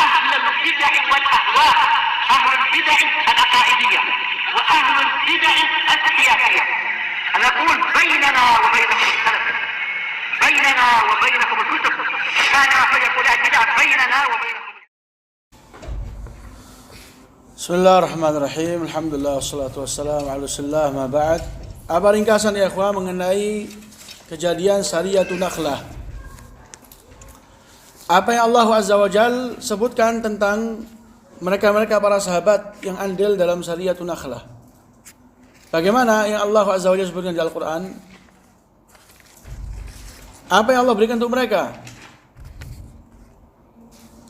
أهل البدع والأهواء، أهل البدع العقائدية وأهل البدع السياسية. أنا أقول بيننا وبينكم السلف، بيننا وبينكم الكتب، كان فيقول البدع بيننا وبينكم. Bismillahirrahmanirrahim. Alhamdulillah wassalatu wassalamu ala Rasulillah ma ba'd. Apa ringkasan ya ikhwan mengenai kejadian Sariyatun Nakhlah. Apa yang Allah Azza wa Jal sebutkan tentang mereka-mereka para sahabat yang andil dalam Sariyatun Nakhlah. Bagaimana yang Allah Azza wa Jal sebutkan di Al-Quran? Apa yang Allah berikan untuk mereka?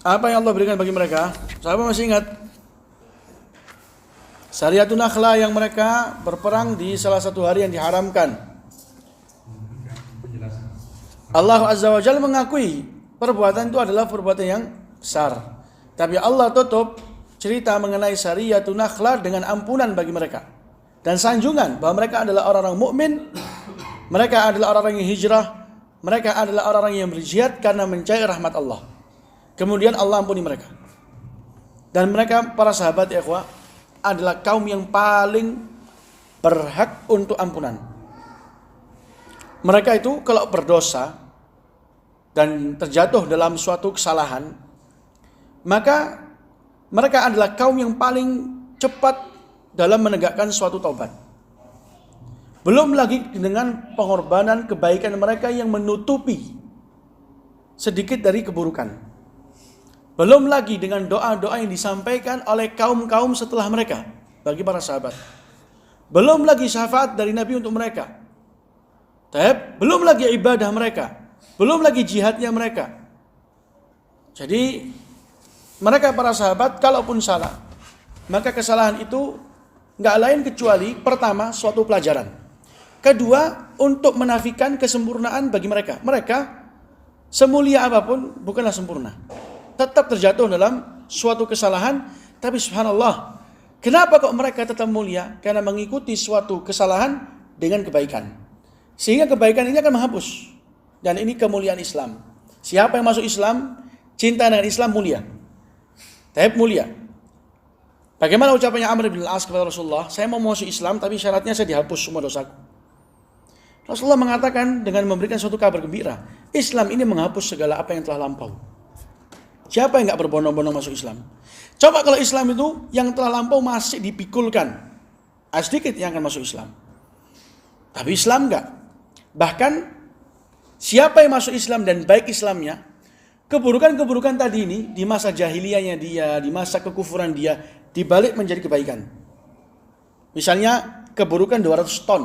Apa yang Allah berikan bagi mereka? Sahabat masih ingat? Sariyatun Nakhlah yang mereka berperang di salah satu hari yang diharamkan. Allah Azza wa Jalla mengakui perbuatan itu adalah perbuatan yang besar. Tapi Allah tutup cerita mengenai Sariyatun Nakhlah dengan ampunan bagi mereka. Dan sanjungan bahwa mereka adalah orang-orang mukmin, mereka adalah orang-orang yang hijrah, mereka adalah orang-orang yang berjihad karena mencari rahmat Allah. Kemudian Allah ampuni mereka. Dan mereka para sahabat ya ikhwah adalah kaum yang paling berhak untuk ampunan. Mereka itu kalau berdosa dan terjatuh dalam suatu kesalahan, maka mereka adalah kaum yang paling cepat dalam menegakkan suatu taubat. Belum lagi dengan pengorbanan kebaikan mereka yang menutupi sedikit dari keburukan. Belum lagi dengan doa-doa yang disampaikan oleh kaum-kaum setelah mereka bagi para sahabat. Belum lagi syafaat dari Nabi untuk mereka. Belum lagi ibadah mereka. Belum lagi jihadnya mereka. Jadi mereka para sahabat kalaupun salah, maka kesalahan itu nggak lain kecuali pertama suatu pelajaran. Kedua untuk menafikan kesempurnaan bagi mereka. Mereka semulia apapun bukanlah sempurna. Tetap terjatuh dalam suatu kesalahan, tapi subhanallah, kenapa kok mereka tetap mulia? Karena mengikuti suatu kesalahan dengan kebaikan. Sehingga kebaikan ini akan menghapus. Dan ini kemuliaan Islam. Siapa yang masuk Islam, cinta dengan Islam mulia. Mulia. Bagaimana ucapannya Amr bin Al-As kepada Rasulullah? Saya mau masuk Islam, tapi syaratnya saya dihapus semua dosaku. Rasulullah mengatakan dengan memberikan suatu kabar gembira, Islam ini menghapus segala apa yang telah lampau. Siapa yang gak berbondong-bondong masuk Islam? Coba kalau Islam itu yang telah lampau masih dipikulkan, sedikit yang akan masuk Islam. Tapi Islam enggak. Bahkan siapa yang masuk Islam dan baik Islamnya, keburukan-keburukan tadi ini di masa jahiliyahnya dia, di masa kekufuran dia, dibalik menjadi kebaikan. Misalnya keburukan 200 ton.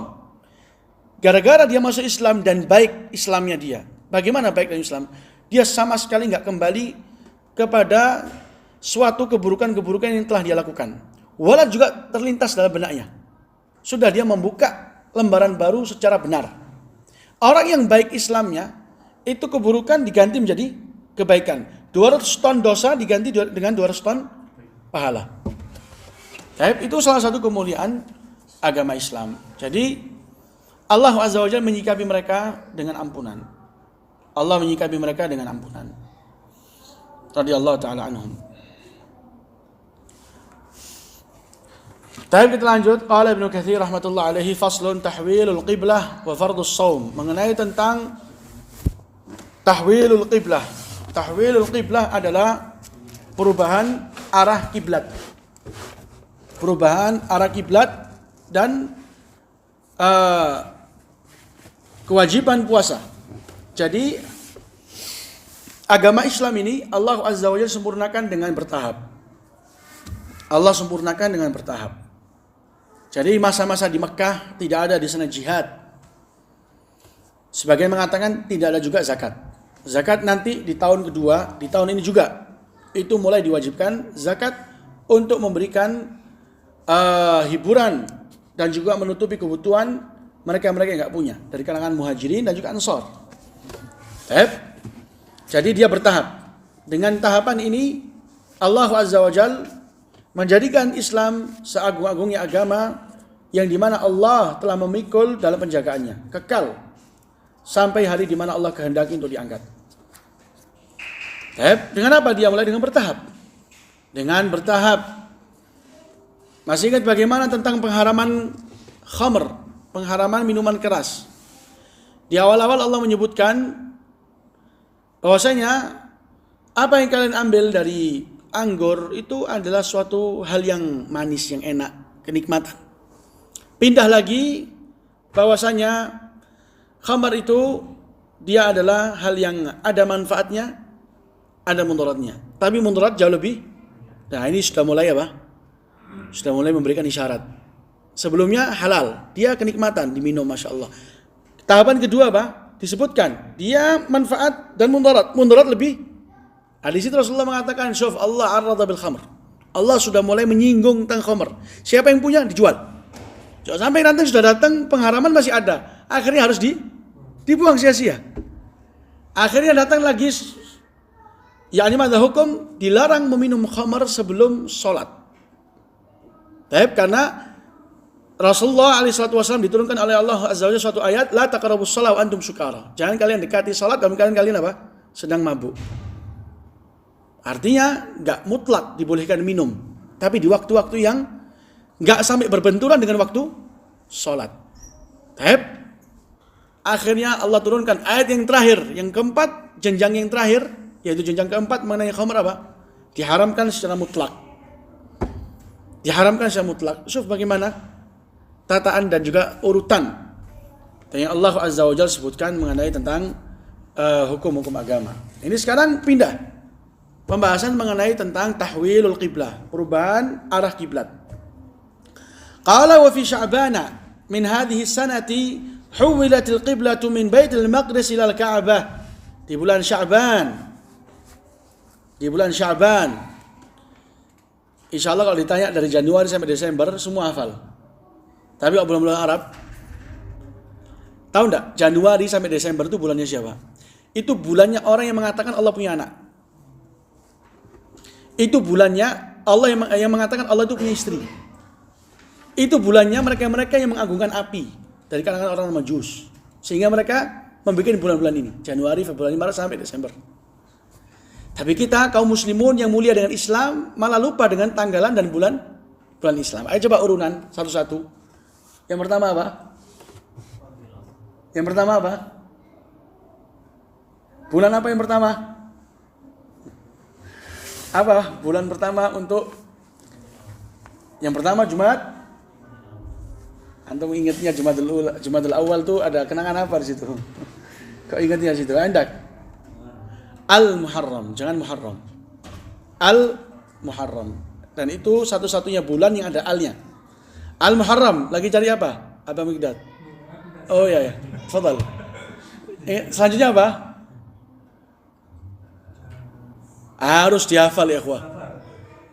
Gara-gara dia masuk Islam dan baik Islamnya dia. Bagaimana baik dan Islam? Dia sama sekali enggak kembali kepada suatu keburukan-keburukan yang telah dia lakukan. Walau juga terlintas dalam benaknya. Sudah dia membuka lembaran baru secara benar. Orang yang baik Islamnya, itu keburukan diganti menjadi kebaikan. 200 ton dosa diganti dengan 200 ton pahala. Itu salah satu kemuliaan agama Islam. Jadi Allah Azza wa Jalla menyikapi mereka dengan ampunan. Allah menyikapi mereka dengan ampunan. Radhiyallahu ta'ala anhum. Kita lanjut. Qala Ibnu Katsir rahmatullah alaihi faslun tahwilul qiblah wa fardhus shaum. Mengenai tentang tahwilul qiblah. Tahwilul qiblah adalah perubahan arah kiblat. Perubahan arah kiblat dan kewajiban puasa. Jadi agama Islam ini Allah Azza wa Jalla sempurnakan dengan bertahap. Allah sempurnakan dengan bertahap. Jadi masa-masa di Mekah tidak ada di sana jihad. Sebagian mengatakan tidak ada juga zakat. Zakat nanti di tahun kedua, di tahun ini juga. Itu mulai diwajibkan zakat untuk memberikan hiburan dan juga menutupi kebutuhan mereka-mereka yang enggak punya dari kalangan muhajirin dan juga ansor. Jadi dia bertahap. Dengan tahapan ini Allah Azza wa Jalla menjadikan Islam seagung-agungnya agama yang dimana Allah telah memikul dalam penjagaannya, kekal sampai hari di mana Allah kehendaki untuk diangkat. Dengan apa dia mulai? Dengan bertahap. dengan bertahap. Masih ingat bagaimana tentang pengharaman khamr, pengharaman minuman keras? Di awal-awal Allah menyebutkan bahwasanya apa yang kalian ambil dari anggur itu adalah suatu hal yang manis, yang enak, kenikmatan. Pindah lagi bahwasanya khamr itu dia adalah hal yang ada manfaatnya, ada mudaratnya. Tapi mudarat jauh lebih. Nah, ini sudah mulai apa? Sudah mulai memberikan isyarat. Sebelumnya halal, dia kenikmatan diminum, masya Allah. Tahapan kedua apa? Disebutkan dia manfaat dan mudarat. Mudarat lebih. Di situ Rasulullah mengatakan, "Syuf Allah arrada bil khamr." Allah sudah mulai menyinggung tentang khamr. Siapa yang punya dijual. Jangan sampai nanti sudah datang pengharaman masih ada. Akhirnya harus dibuang sia-sia. Akhirnya datang lagi, yakni ada hukum dilarang meminum khamr sebelum sholat. Tapi karena Rasulullah SAW diturunkan oleh Allah Azza wa Jalla suatu ayat, la taqrabus shalah wa antum sukara. Jangan kalian dekati salat dalam keadaan kalian apa? Sedang mabuk. Artinya enggak mutlak dibolehkan minum, tapi di waktu-waktu yang enggak sampai berbenturan dengan waktu salat. Tapi akhirnya Allah turunkan ayat yang terakhir, yang keempat, jenjang yang terakhir, yaitu jenjang keempat mengenai khamr apa? Diharamkan secara mutlak. Diharamkan secara mutlak. Syuf bagaimana tataan dan juga urutan yang Allah Azza wa Jalla sebutkan mengenai tentang hukum-hukum agama. Ini sekarang pindah pembahasan mengenai tentang tahwilul qiblah, perubahan arah kiblat. Qala wa fi Sya'bana min hadhihi sanati huwilatil qiblatu min Baitul Maqdis ila al-Ka'bah. Di bulan Sya'ban. Insya Allah kalau ditanya dari Januari sampai Desember semua hafal. Tapi kalau bulan-bulan Arab, tahu enggak Januari sampai Desember itu bulannya siapa? Itu bulannya orang yang mengatakan Allah punya anak. Itu bulannya Allah yang mengatakan Allah itu punya istri. Itu bulannya mereka-mereka yang mengagungkan api dari kalangan orang Majus. Sehingga mereka membuat bulan-bulan ini, Januari, Februari, Maret sampai Desember. Tapi kita kaum muslimun yang mulia dengan Islam malah lupa dengan tanggalan dan bulan Islam. Ayo coba urunan satu-satu. Yang pertama apa? Bulan apa yang pertama? Apa bulan pertama untuk yang pertama Jumat? Antum ingatnya Jumadil Awal tuh ada kenangan apa di situ? Kok ingatnya situ? Andak. Al-Muharram, jangan Muharram. Al-Muharram. Dan itu satu-satunya bulan yang ada al-nya. Al-Muharram, lagi cari apa? Abang Mikdad. Oh ya. Fadal. Selanjutnya apa? Harus dihafal ya, ikhwah.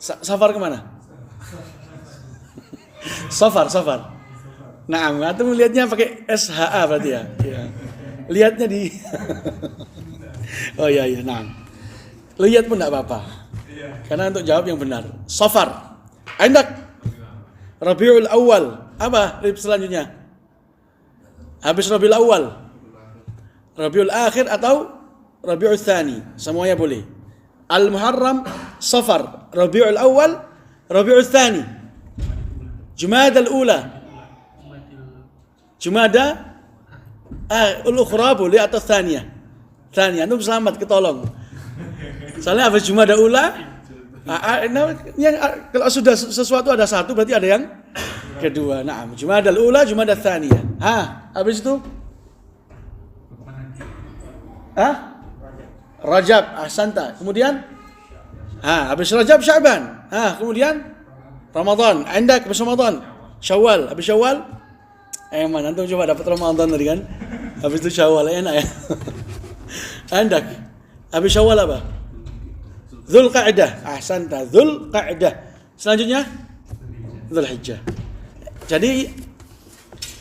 Safar kemana? Safar. Nah, antum melihatnya pakai SHA berarti ya. Lihatnya di Oh iya, nah. Lihat pun enggak apa-apa. Karena untuk jawab yang benar. Safar. Andak. Rabiul Awal. Apa selanjutnya? Habis Rabiul Awal. Rabiul Akhir atau Rabiul Tsani. Semuanya boleh. Al-Muharram, Safar, Rabiul Awal, Rabiul Tsani. Jumadal Ula. Jumada Al-Ukhra boleh atau Tsaniyah. Antum selamat, ketolong. Soalnya habis Jumada Ula, kalau sudah sesuatu ada satu berarti ada yang kedua. Nah, Jumada Ula, Jumada Tsaniyah. Habis itu Rajab, ahsanta. Kemudian habis Rajab Sya'ban. Kemudian Ramadan. Andak habis Ramadan. Syawal, habis Syawal. Mana antum coba dapat Ramadan tadi kan? Habis itu Syawal, enak ya. Andak. Habis Syawal apa? Dzulqa'dah. Ahsanta, Dzulqa'dah. Selanjutnya Dzulhijjah. Jadi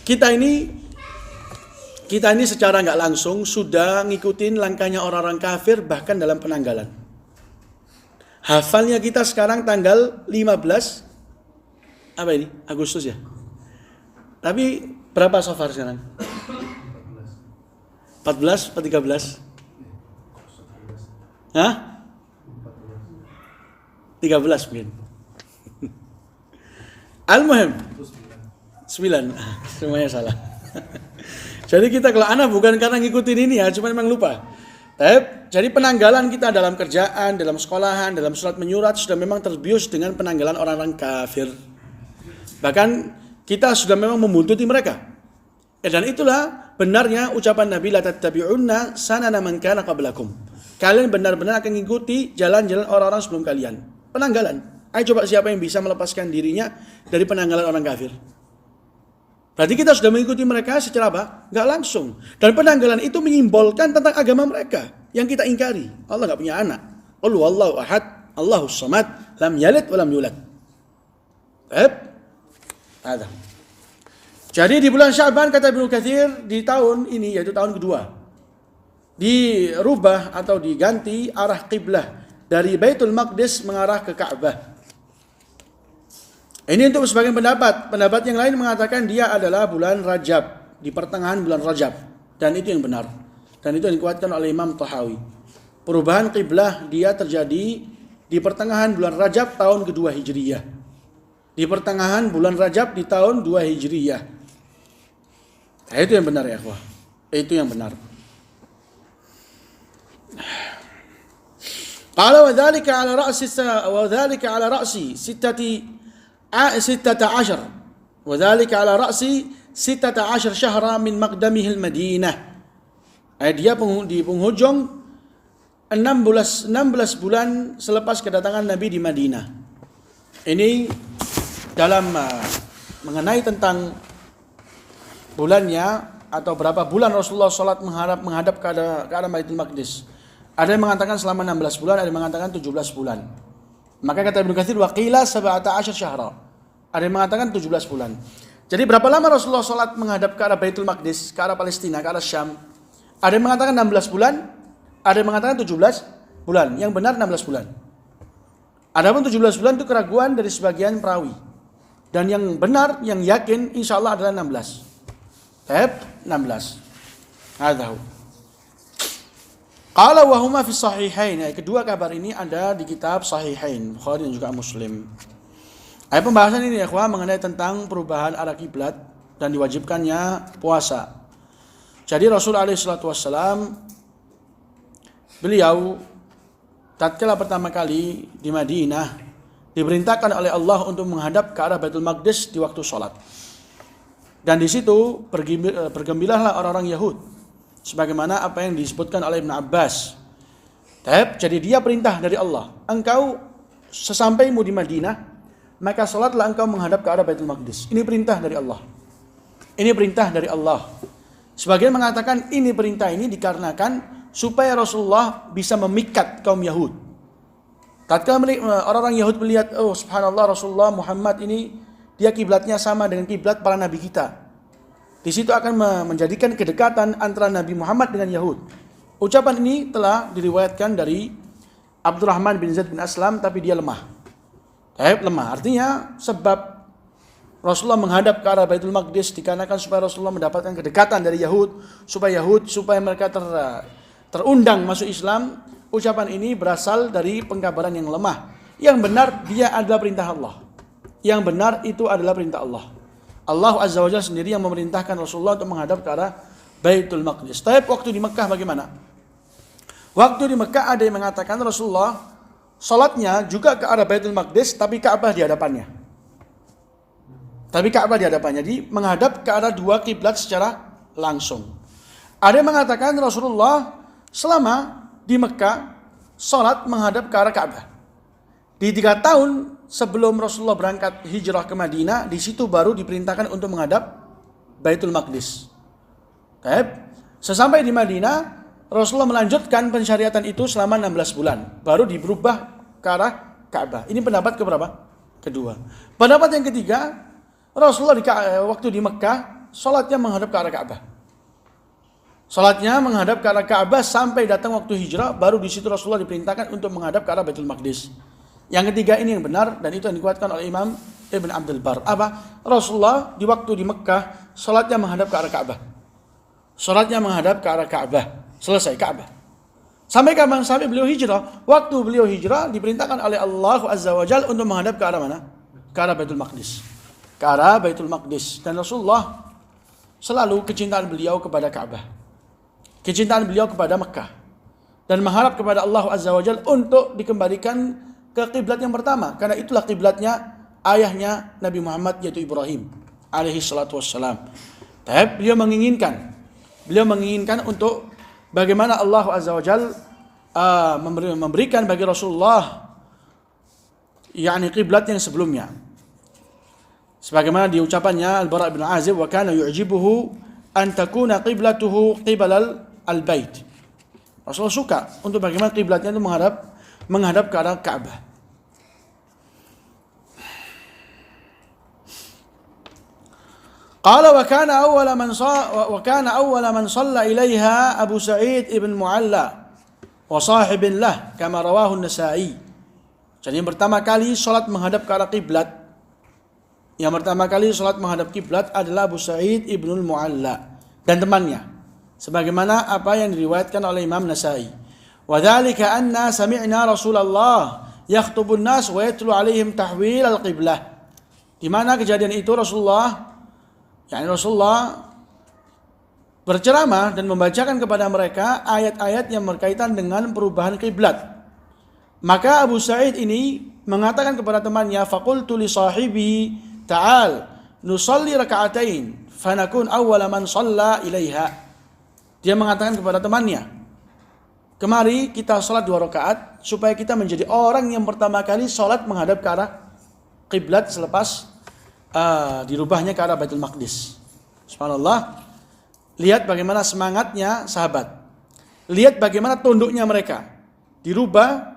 kita ini secara enggak langsung sudah ngikutin langkahnya orang-orang kafir bahkan dalam penanggalan. Hafalnya kita sekarang tanggal 15 apa ini? Agustus ya. Tapi berapa Safar sekarang? 14 atau 13? 13 mungkin. Al-muhim 9. Semuanya salah. Jadi kita kalau anak bukan karena ngikutin ini ya, cuma memang lupa. Jadi penanggalan kita dalam kerjaan, dalam sekolahan, dalam surat menyurat sudah memang terbius dengan penanggalan orang-orang kafir. Bahkan kita sudah memang membuntuti mereka. Dan itulah benarnya ucapan Nabi la tattabi'unna sanana man kana qablakum. Kalian benar-benar akan mengikuti jalan-jalan orang-orang sebelum kalian. Penanggalan. Ayo coba siapa yang bisa melepaskan dirinya dari penanggalan orang kafir. Berarti kita sudah mengikuti mereka secara apa? Enggak langsung. Dan penanggalan itu menyimbolkan tentang agama mereka yang kita ingkari. Allah enggak punya anak. Qul huwallahu ahad, Allahus samad, lam yalid wa lam yulad. Ada. Jadi di bulan Sya'ban kata Ibnu Katsir di tahun ini yaitu tahun kedua dirubah atau diganti arah kiblah dari Baitul Maqdis mengarah ke Ka'bah. Ini untuk sebagian pendapat. Pendapat yang lain mengatakan dia adalah bulan Rajab, di pertengahan bulan Rajab. Dan itu yang benar. Dan itu yang dikuatkan oleh Imam Tahawi. Perubahan kiblah dia terjadi di pertengahan bulan Rajab tahun kedua Hijriyah. Di pertengahan bulan Rajab di tahun 2 Hijriyah. Nah, itu yang benar ya, akhwah. Itu yang benar. Qala wa dzalika ala ra'si 16 وذلك على رأس 16 شهرا من مقدمه المدينة. Dia di penghujung 16 bulan selepas kedatangan Nabi di Madinah. Ini dalam mengenai tentang bulannya atau berapa bulan Rasulullah salat menghadap ke arah Baitul Maqdis. Ada yang mengatakan selama 16 bulan, ada yang mengatakan 17 bulan. Maka kata Ibnu Katsir wa qila 17 syahra. Ada yang mengatakan 17 bulan. Jadi berapa lama Rasulullah salat menghadap ke arah Baitul Maqdis, ke arah Palestina, ke arah Syam? Ada yang mengatakan 16 bulan, ada yang mengatakan 17 bulan. Yang benar 16 bulan. Adapun 17 bulan itu keraguan dari sebagian perawi. Dan yang benar, yang yakin insya Allah adalah 16. 16. Hadzahu. Qala wa huma fi sahihain. Kedua kabar ini ada di kitab Sahihain, Bukhari dan juga Muslim. Pembahasan ini ya ikhwah mengenai tentang perubahan arah kiblat dan diwajibkannya puasa. Jadi Rasul alaihi salatu wassalam beliau tatkala pertama kali di Madinah diperintahkan oleh Allah untuk menghadap ke arah Baitul Maqdis di waktu sholat. Dan di situ bergembiralah orang-orang Yahud sebagaimana apa yang disebutkan oleh Ibn Abbas. Jadi dia perintah dari Allah, engkau sesampaimu di Madinah maka salatlah engkau menghadap ke arah Baitul Maqdis. Ini perintah dari Allah. Ini perintah dari Allah. Sebagian mengatakan ini perintah ini dikarenakan supaya Rasulullah bisa memikat kaum Yahud. Tatkala orang-orang Yahud melihat, oh subhanallah Rasulullah Muhammad ini dia kiblatnya sama dengan kiblat para nabi kita. Di situ akan menjadikan kedekatan antara Nabi Muhammad dengan Yahud. Ucapan ini telah diriwayatkan dari Abdurrahman bin Zaid bin Aslam tapi dia lemah. Lemah artinya sebab Rasulullah menghadap ke arah Baitul Maqdis dikarenakan supaya Rasulullah mendapatkan kedekatan dari Yahud supaya mereka terundang masuk Islam. Ucapan ini berasal dari pengkabaran yang lemah. Yang benar dia adalah perintah Allah. Yang benar itu adalah perintah Allah. Allah Azza wa Jalla sendiri yang memerintahkan Rasulullah untuk menghadap ke arah Baitul Maqdis. Tapi waktu di Mekah bagaimana? Waktu di Mekah ada yang mengatakan Rasulullah salatnya juga ke arah Baitul Maqdis tapi Ka'bah di hadapannya. Jadi menghadap ke arah dua kiblat secara langsung. Ada yang mengatakan Rasulullah selama di Mekah salat menghadap ke arah Ka'bah. Di 3 tahun sebelum Rasulullah berangkat hijrah ke Madinah, di situ baru diperintahkan untuk menghadap Baitul Maqdis. Sesampai di Madinah Rasulullah melanjutkan pensyariatan itu selama 16 bulan. Baru diberubah ke arah Ka'bah. Ini pendapat keberapa? Kedua. Pendapat yang ketiga, Rasulullah waktu di Mekah, salatnya menghadap ke arah Ka'bah. Salatnya menghadap ke arah Ka'bah sampai datang waktu hijrah, baru di situ Rasulullah diperintahkan untuk menghadap ke arah Baitul Maqdis. Yang ketiga ini yang benar, dan itu yang dikuatkan oleh Imam Ibn Abdul Bar. Apa? Rasulullah di waktu di Mekah, salatnya menghadap ke arah Ka'bah. Salatnya menghadap ke arah Ka'bah. Selesai Ka'bah. Sampai kapan? Sampai beliau hijrah. Waktu beliau hijrah diperintahkan oleh Allah Azza wa Jalla untuk menghadap ke arah mana? Ke arah Baitul Maqdis. Ke arah Baitul Maqdis. Dan Rasulullah selalu kecintaan beliau kepada Ka'bah. Kecintaan beliau kepada Mekah. Dan mengharap kepada Allah Azza wa Jalla untuk dikembalikan ke kiblat yang pertama. Karena itulah kiblatnya ayahnya Nabi Muhammad, yaitu Ibrahim alaihi salatu wassalam. Tapi beliau menginginkan untuk bagaimana Allah Azza wa Jalla memberikan bagi Rasulullah yakni kiblat yang sebelumnya. Sebagaimana diucapannya Al-Bara' bin Azib, wa kana yu'jibuhu an takuna qiblatuhu qibalal al-bait. Rasulullah suka untuk bagaimana kiblatnya itu menghadap ke arah Ka'bah. Qala wa kana awwala man shalla ilaiha Abu Sa'id ibn Mu'alla wa sahibin lah kama rawahu An-Nasa'i. Jadi yang pertama kali salat menghadap ke arah kiblat, adalah Abu Sa'id ibn Mu'alla dan temannya, sebagaimana apa yang diriwayatkan oleh Imam Nasa'i. Wa dzalika anna sami'na Rasulullah yakhtubun nas wa yatlu alaihim tahwil al-qiblah. Di mana kejadian itu Rasulullah berceramah dan membacakan kepada mereka ayat-ayat yang berkaitan dengan perubahan kiblat. Maka Abu Sa'id ini mengatakan kepada temannya, faqultu li sahibi ta'al nusalli raka'atain fanakun awwala man shalla ilaiha. Dia mengatakan kepada temannya, kemari kita salat 2 rakaat supaya kita menjadi orang yang pertama kali salat menghadap ke arah kiblat selepas dirubahnya ke arah Baitul Maqdis. Subhanallah. Lihat bagaimana semangatnya sahabat. Lihat bagaimana tunduknya mereka. Dirubah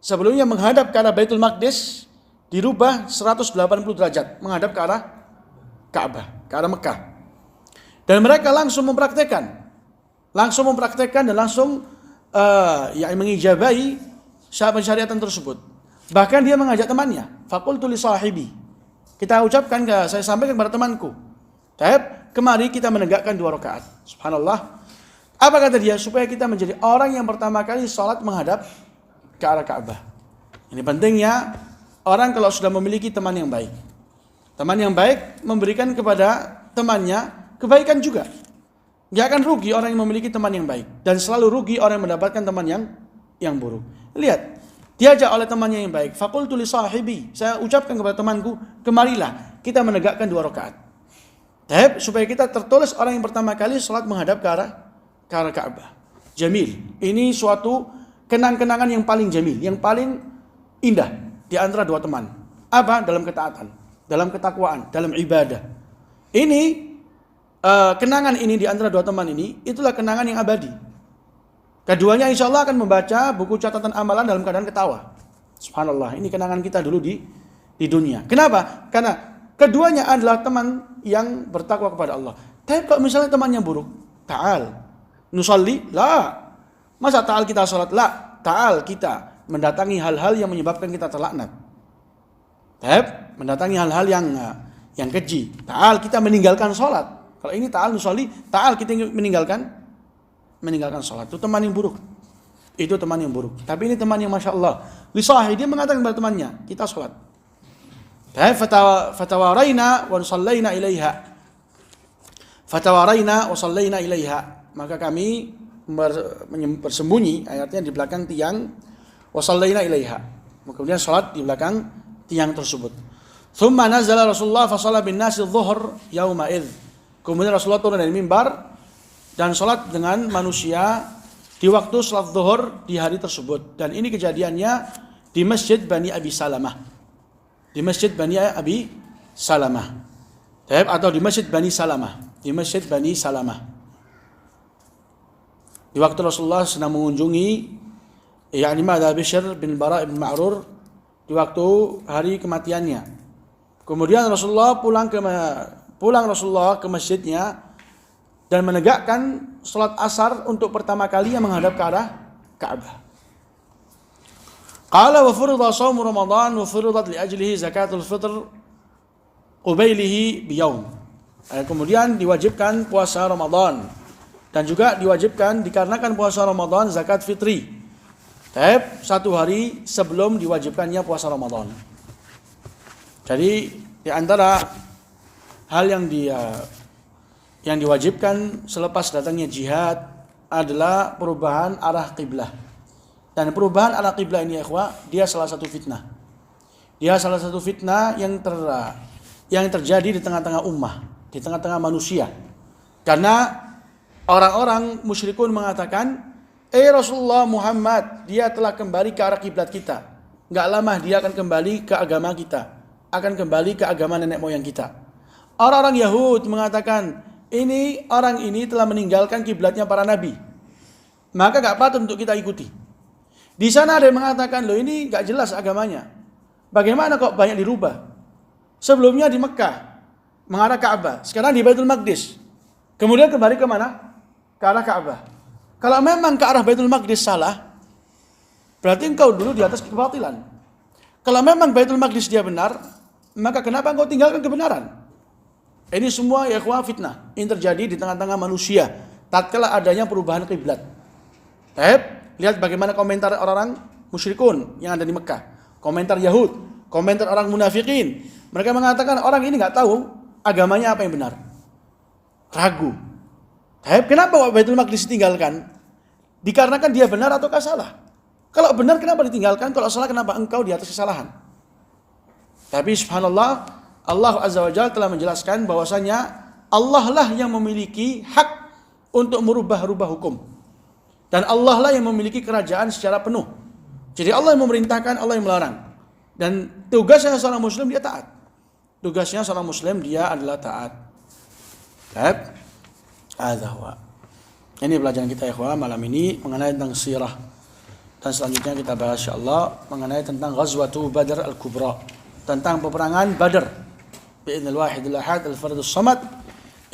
sebelumnya menghadap ke arah Baitul Maqdis, dirubah 180 derajat menghadap ke arah Ka'bah, ke arah Mekah. Dan mereka langsung mempraktekkan dan langsung mengijabahi syariatan tersebut. Bahkan dia mengajak temannya, faqultu li sahibi. Saya sampaikan kepada temanku, kemari kita menegakkan 2 rakaat. Subhanallah. Apa kata dia? Supaya kita menjadi orang yang pertama kali salat menghadap ke arah Ka'bah. Ini pentingnya orang kalau sudah memiliki teman yang baik. Teman yang baik memberikan kepada temannya kebaikan juga. Dia akan rugi orang yang memiliki teman yang baik, dan selalu rugi orang yang mendapatkan teman yang buruk. Lihat, diajak oleh temannya yang baik. Faqultu li sahibi, saya ucapkan kepada temanku, kemarilah kita menegakkan 2 rakaat. Supaya kita tertulis orang yang pertama kali salat menghadap ke arah Ka'bah. Jamil. Ini suatu kenang-kenangan yang paling jamil, yang paling indah di antara 2 teman. Apa? Dalam ketaatan, dalam ketakwaan, dalam ibadah. Ini kenangan ini di antara 2 teman ini, itulah kenangan yang abadi. Keduanya insya Allah akan membaca buku catatan amalan dalam keadaan ketawa. Subhanallah, ini kenangan kita dulu di dunia. Kenapa? Karena keduanya adalah teman yang bertakwa kepada Allah. Tapi kalau misalnya temannya buruk, ta'al nusalli, la. Masa ta'al kita salat? La. Ta'al kita mendatangi hal-hal yang menyebabkan kita terlaknat. Mendatangi hal-hal yang keji. Ta'al kita meninggalkan salat. Kalau ini ta'al nusalli, ta'al kita meninggalkan salat. Itu teman yang buruk. Tapi ini teman yang Masya Allah. Lisahi, dia mengatakan kepada temannya, kita salat. Fatawaraina wa sallaina ilaiha. Maka kami bersembunyi, ayatnya di belakang tiang, wa sallaina ilaiha. Kemudian salat di belakang tiang tersebut. Thumma nazala Rasulullah fa shalla bin nasi adh-dhuhr yauma idz. Kemudian Rasulullah turun dari mimbar dan salat dengan manusia di waktu salat zuhur di hari tersebut. Dan ini kejadiannya di Masjid Bani Abi Salamah. Atau di Masjid Bani Salamah. Di waktu Rasulullah sedang mengunjungi Bishr bin Bara' bin Ma'rur di waktu hari kematiannya. Kemudian Rasulullah pulang Rasulullah ke masjidnya dan menegakkan salat asar untuk pertama kali yang menghadap ke arah Ka'bah. Qala wa furida shaum Ramadan wa furidat li ajlihi zakatul fitr qubailihi biyawm. Kemudian diwajibkan puasa Ramadan Dan juga diwajibkan dikarenakan puasa Ramadan zakat fitri. Tapi 1 hari sebelum diwajibkannya puasa Ramadan. Jadi di antara hal yang diwajibkan selepas datangnya jihad adalah perubahan arah kiblah. Dan perubahan arah kiblah ini dia salah satu fitnah. Dia salah satu fitnah yang terjadi di tengah-tengah ummah, di tengah-tengah manusia. Karena orang-orang musyrikun mengatakan, Rasulullah Muhammad, dia telah kembali ke arah kiblat kita. Enggak lama dia akan kembali ke agama kita, akan kembali ke agama nenek moyang kita. Orang-orang Yahud mengatakan, orang ini telah meninggalkan kiblatnya para nabi. Maka enggak patut untuk kita ikuti. Di sana ada yang mengatakan, loh ini enggak jelas agamanya. Bagaimana kok banyak dirubah? Sebelumnya di Mekah, mengarah Ka'bah. Sekarang di Baitul Maqdis. Kemudian kembali ke mana? Ke arah Ka'bah. Kalau memang ke arah Baitul Maqdis salah, berarti engkau dulu di atas kebatilan. Kalau memang Baitul Maqdis dia benar, maka kenapa engkau tinggalkan kebenaran? Ini semua fitnah yang terjadi di tengah-tengah manusia tatkala adanya perubahan kiblat. Lihat bagaimana komentar orang-orang musyrikun yang ada di Mekah, komentar Yahud, komentar orang munafikin. Mereka mengatakan orang ini enggak tahu agamanya apa yang benar. Ragu. Kenapa Baitul Maqdis ditinggalkan? Dikarenakan dia benar ataukah salah? Kalau benar kenapa ditinggalkan? Kalau salah kenapa engkau di atas kesalahan? Tapi subhanallah, Allah Azza wa Jalla telah menjelaskan bahwasanya Allah lah yang memiliki hak untuk merubah-rubah hukum. Dan Allah lah yang memiliki kerajaan secara penuh. Jadi Allah yang memerintahkan, Allah yang melarang. Dan tugasnya seorang muslim dia taat. Tugasnya seorang muslim dia adalah taat. Ini pelajaran kita malam ini mengenai tentang sirah. Dan selanjutnya kita bahas insyaallah mengenai tentang Ghazwatu Badr al-Kubra, tentang peperangan Badr. Bi'idznil wahidil ahad al-fardus samad.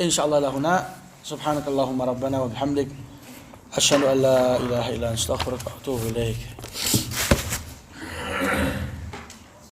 Insyaallah lahuna subhanakallahumma rabbana wa bihamdik asyhadu an la ilaha illa anta astaghfiruka wa atubu ilaik.